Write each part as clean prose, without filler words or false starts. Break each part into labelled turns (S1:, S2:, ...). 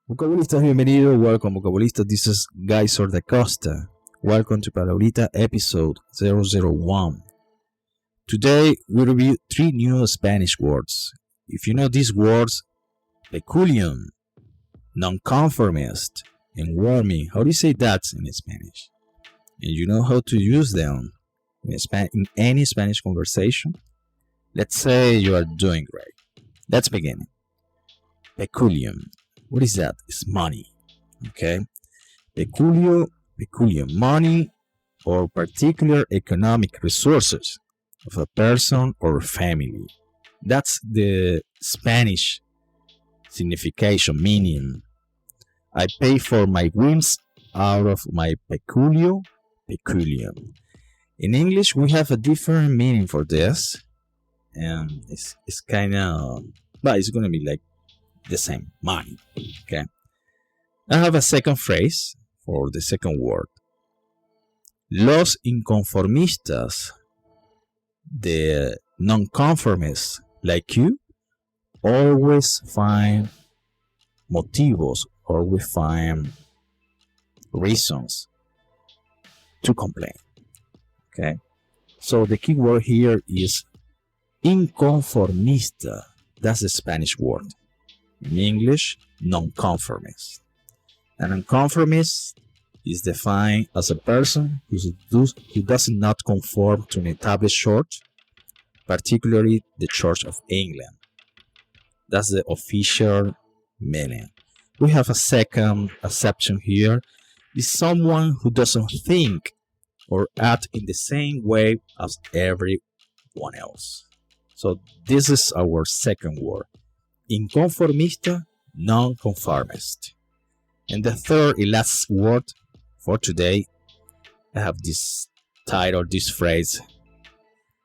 S1: Vocabulistas, bienvenidos. Welcome, Vocabulistas. This is Geyser Dacosta. Welcome to Palabrita Ep001. Today, we review 3 new Spanish words. If you know these words, Peculium, Non-Conformist, and warming, how do you say that in Spanish? And you know how to use them in any Spanish conversation? Let's say you are doing great. Let's begin. Peculium. What is that? It's money. Okay. Peculium, money or particular economic resources of a person or family. That's the Spanish signification, meaning I pay for my whims out of my peculium. In English, we have a different meaning for this, and it's kind of, but it's going to be like the same, money. Okay. I have a second phrase for the second word. Los inconformistas, the non-conformists like you, always find motivos, always find reasons to complain. Okay. So the key word here is inconformista. That's the Spanish word. In English, non-conformist. A non-conformist is defined as a person who does not conform to an established church, particularly the Church of England. That's the official meaning. We have a second acception here. Is someone who doesn't think or act in the same way as everyone else. So this is our second word. Inconformista, non-conformist. And the third and last word for today, I have this title, this phrase.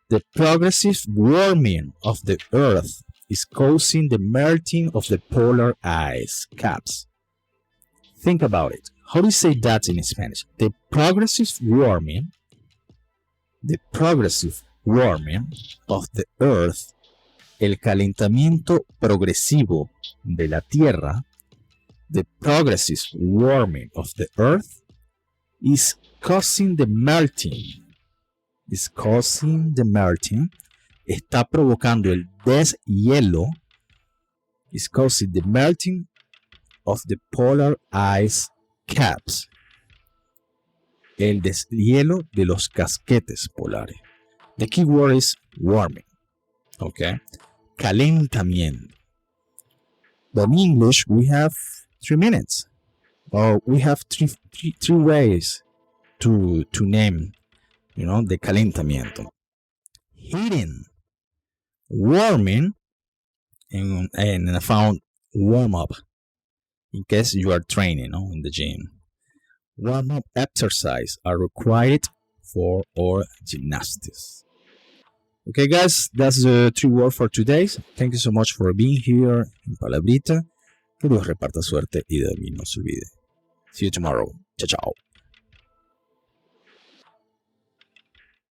S1: The progressive warming of the earth is causing the melting of the polar ice caps. Think about it. How do you say that in Spanish? The progressive warming of the earth, el calentamiento progresivo de la Tierra, the progressive warming of the earth is causing the melting. Está provocando el deshielo. Is causing the melting of the polar ice caps. El deshielo de los casquetes polares. The key word is warming. Okay. Calentamiento. But in English, we have 3 minutes. Or we have three ways to name, the calentamiento. Heating, warming, and I found warm up in case you are training in the gym. Warm up exercise are required for our gymnastics. Okay, guys, that's the 3 words for today. Thank you so much for being here in Palabrita. Que Dios reparta suerte y de mí no se olvide. See you tomorrow. Chao, chao.